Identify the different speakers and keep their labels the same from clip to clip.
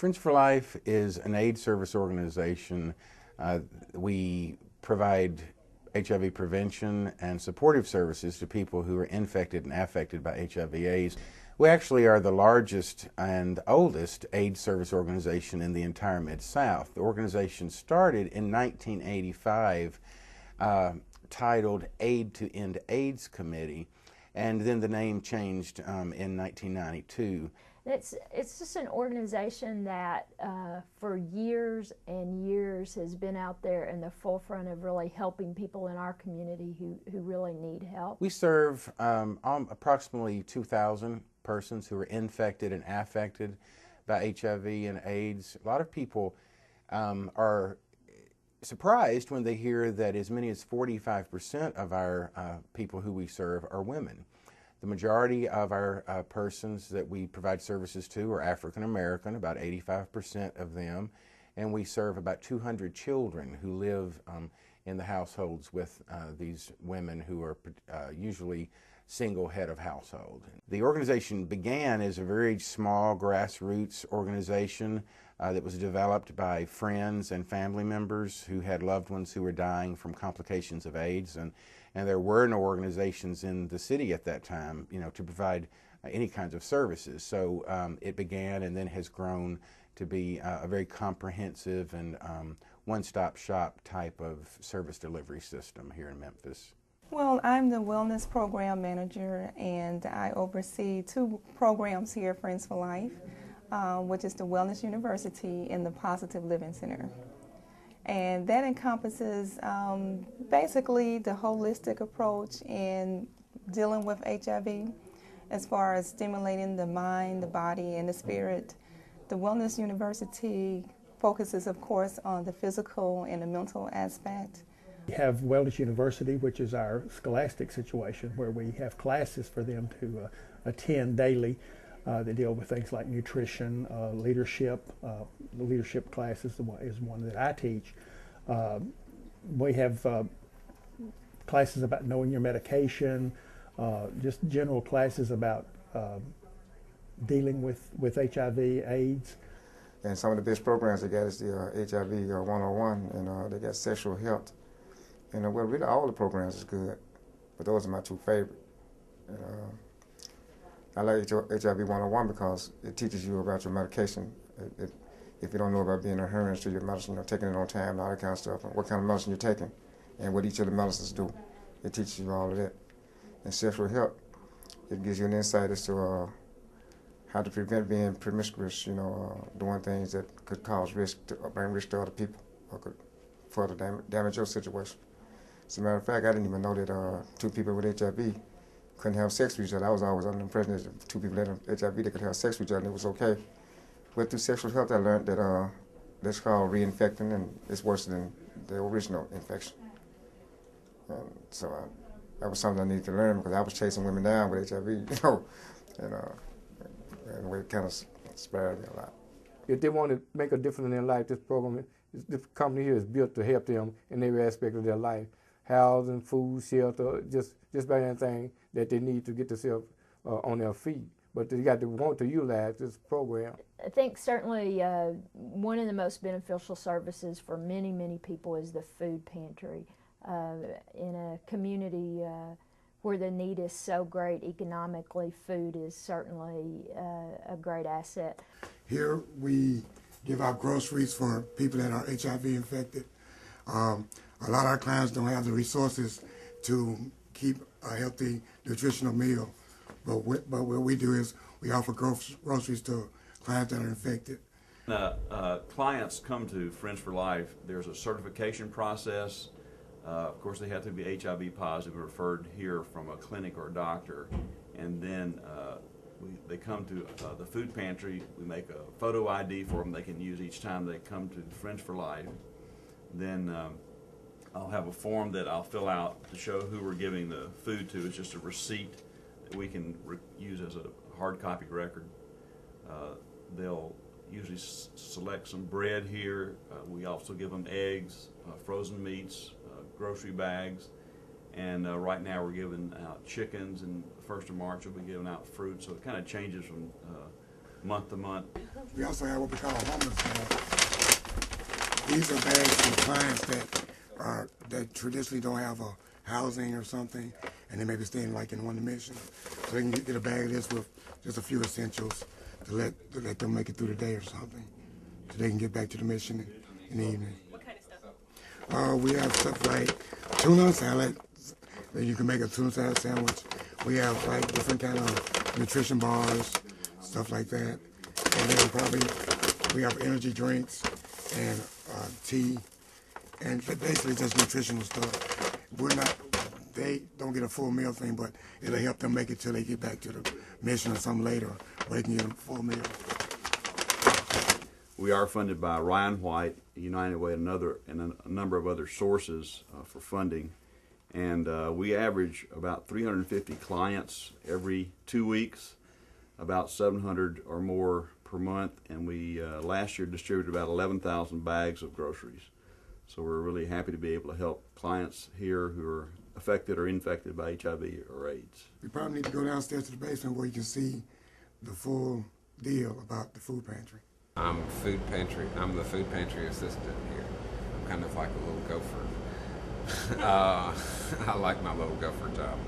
Speaker 1: Friends for Life is an AIDS service organization. We provide HIV prevention and supportive services to people who are infected and affected by HIV/AIDS. We actually are the largest and oldest AIDS service organization in the entire Mid-South. The organization started in 1985, titled Aid to End AIDS Committee, and then the name changed in 1992.
Speaker 2: It's just an organization that for years and years has been out there in the forefront of really helping people in our community who really need help.
Speaker 1: We serve approximately 2,000 persons who are infected and affected by HIV and AIDS. A lot of people are surprised when they hear that as many as 45% of our people who we serve are women. The majority of our persons that we provide services to are African American, about 85% of them, and we serve about 200 children who live in the households with these women who are usually single head of household. The organization began as a very small grassroots organization that was developed by friends and family members who had loved ones who were dying from complications of AIDS, and there were no organizations in the city at that time, to provide any kinds of services. So it began and then has grown to be a very comprehensive and one-stop shop type of service delivery system here in Memphis.
Speaker 3: Well, I'm the Wellness Program Manager, and I oversee two programs here at Friends for Life, which is the Wellness University and the Positive Living Center. And that encompasses basically the holistic approach in dealing with HIV, as far as stimulating the mind, the body, and the spirit. The Wellness University focuses, of course, on the physical and the mental aspect.
Speaker 4: We have Wellness University, which is our scholastic situation, where we have classes for them to attend daily that deal with things like nutrition, leadership. The leadership class is one that I teach. We have classes about knowing your medication, just general classes about dealing with HIV, AIDS.
Speaker 5: And some of the best programs they got is the HIV 101, and they got sexual health. Well, really all the programs is good, but those are my two favorite. I like HIV 101 because it teaches you about your medication. If you don't know about being adherent to your medicine, taking it on time, and all that kind of stuff, and what kind of medicine you're taking, and what each of the medicines do, it teaches you all of that. And sexual health, it gives you an insight as to how to prevent being promiscuous, doing things that could cause risk, bring risk to other people, or could further damage your situation. As a matter of fact, I didn't even know that two people with HIV couldn't have sex with each other. I was always under the impression that if two people that have HIV, they could have sex with each other and it was okay. But through sexual health, I learned that that's called reinfecting, and it's worse than the original infection. And so that was something I needed to learn, because I was chasing women down with HIV, and it kind of inspired me a lot.
Speaker 6: If they want to make a difference in their life, this company here is built to help them in every aspect of their life. Housing, food, shelter, just about anything that they need to get themselves on their feet. But they got to want to utilize this program.
Speaker 2: I think certainly one of the most beneficial services for many, many people is the food pantry. In a community where the need is so great economically, food is certainly a great asset.
Speaker 7: Here we give out groceries for people that are HIV infected. A lot of our clients don't have the resources to keep a healthy, nutritional meal. But what we do is we offer groceries to clients that are infected.
Speaker 8: Clients come to Friends for Life. There's a certification process. Of course, they have to be HIV positive, referred here from a clinic or a doctor. And then they come to the food pantry. We make a photo ID for them they can use each time they come to Friends for Life. Then I'll have a form that I'll fill out to show who we're giving the food to. It's just a receipt that we can use as a hard copy record. They'll usually select some bread here. We also give them eggs, frozen meats, grocery bags, and right now we're giving out chickens, and the 1st of March we'll be giving out fruit, so it kind of changes from month to month.
Speaker 7: We also have what we call a homeless bag. These are bags for clients that traditionally don't have a housing or something, and they may be staying like in one mission. So they can get a bag of this with just a few essentials to let them make it through the day or something, so they can get back to the mission in the evening.
Speaker 9: What kind of stuff?
Speaker 7: We have stuff like tuna salad. You can make a tuna salad sandwich. We have like different kind of nutrition bars, stuff like that. And then probably we have energy drinks and tea, and basically just nutritional stuff. They don't get a full meal thing, but it'll help them make it till they get back to the mission or something later, where they can get a full meal.
Speaker 8: We are funded by Ryan White, United Way, and a number of other sources for funding. And we average about 350 clients every 2 weeks, about 700 or more per month. And we last year distributed about 11,000 bags of groceries. So we're really happy to be able to help clients here who are affected or infected by HIV or AIDS.
Speaker 7: We probably need to go downstairs to the basement where you can see the full deal about the food pantry.
Speaker 10: I'm the food pantry assistant here. I'm kind of like a little gopher. I like my little gopher job.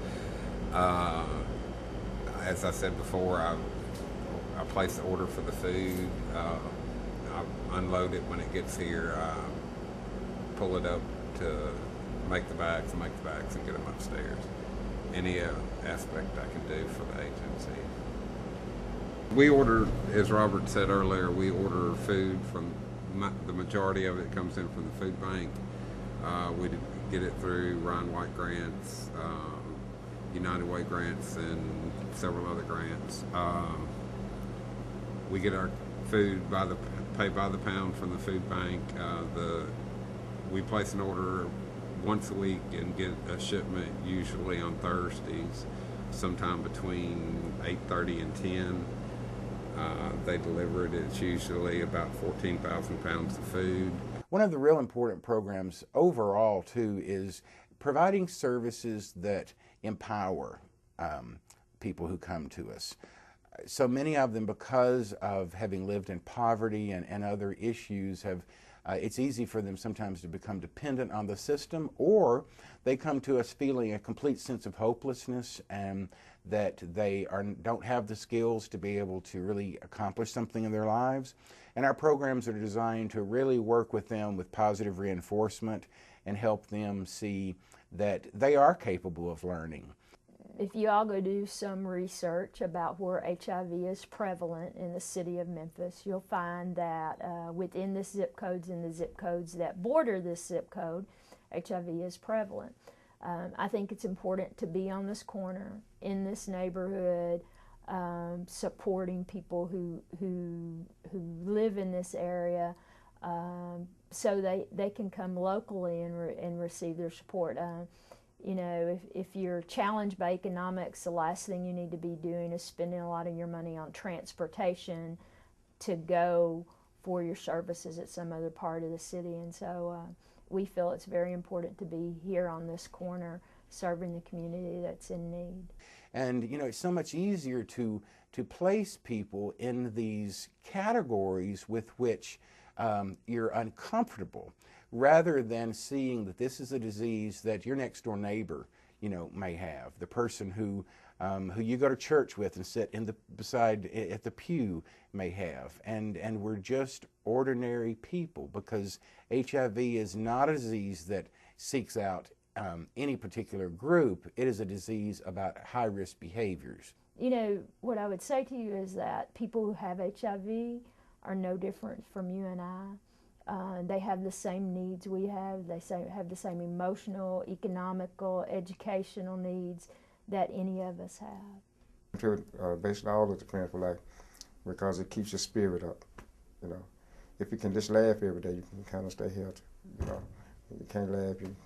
Speaker 10: As I said before, I place the order for the food. I unload it when it gets here. Pull it up to make the bags and get them upstairs. Any aspect I can do for the agency. We order, as Robert said earlier, we order food from, the majority of it comes in from the food bank. We get it through Ryan White grants, United Way grants, and several other grants. We get our food paid by the pound from the food bank. We place an order once a week and get a shipment usually on Thursdays, sometime between 8:30 and 10. They deliver it. It's usually about 14,000 pounds of food.
Speaker 1: One of the real important programs overall, too, is providing services that empower people who come to us. So many of them, because of having lived in poverty and other issues, it's easy for them sometimes to become dependent on the system, or they come to us feeling a complete sense of hopelessness and that they don't have the skills to be able to really accomplish something in their lives. And our programs are designed to really work with them with positive reinforcement and help them see that they are capable of learning.
Speaker 2: If you all go do some research about where HIV is prevalent in the city of Memphis, you'll find that within the zip codes and the zip codes that border this zip code, HIV is prevalent. I think it's important to be on this corner, in this neighborhood, supporting people who live in this area, so they can come locally and receive their support. You know, if you're challenged by economics, the last thing you need to be doing is spending a lot of your money on transportation to go for your services at some other part of the city. And so we feel it's very important to be here on this corner serving the community that's in need.
Speaker 1: And you know, it's so much easier to place people in these categories with which you're uncomfortable, rather than seeing that this is a disease that your next door neighbor, you know, may have. The person who you go to church with and sit beside at the pew may have. And we're just ordinary people, because HIV is not a disease that seeks out any particular group. It is a disease about high-risk behaviors.
Speaker 2: You know, what I would say to you is that people who have HIV are no different from you and I. They have the same needs we have. They have the same emotional, economical, educational needs that any of us have.
Speaker 5: Basically all of the Friends for Life, because it keeps your spirit up. You know, if you can just laugh every day, you can kind of stay healthy. You know, you can't laugh, and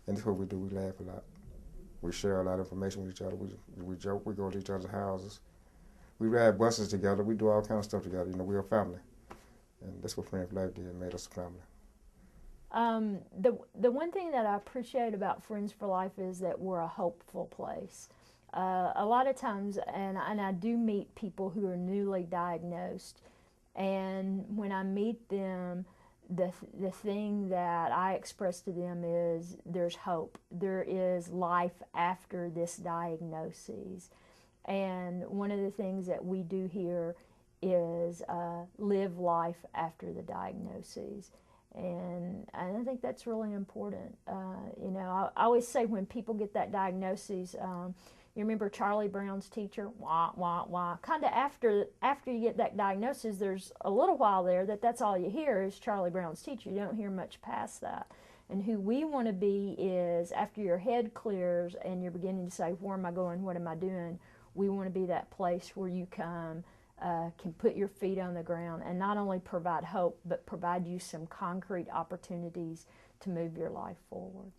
Speaker 5: that's what we do. We laugh a lot. We share a lot of information with each other. We joke. We go to each other's houses. We ride buses together. We do all kinds of stuff together. You know, we're a family. And that's what Friends for Life did, made us a family.
Speaker 2: The one thing that I appreciate about Friends for Life is that we're a hopeful place. A lot of times, and I do meet people who are newly diagnosed, and when I meet them, the thing that I express to them is there's hope. There is life after this diagnosis. And one of the things that we do here is live life after the diagnosis. And I think that's really important. You know, I always say when people get that diagnosis, you remember Charlie Brown's teacher, wah, wah, wah. Kind of after you get that diagnosis, there's a little while there that's all you hear is Charlie Brown's teacher. You don't hear much past that. And who we want to be is after your head clears and you're beginning to say, where am I going, what am I doing? We want to be that place where you can put your feet on the ground and not only provide hope, but provide you some concrete opportunities to move your life forward.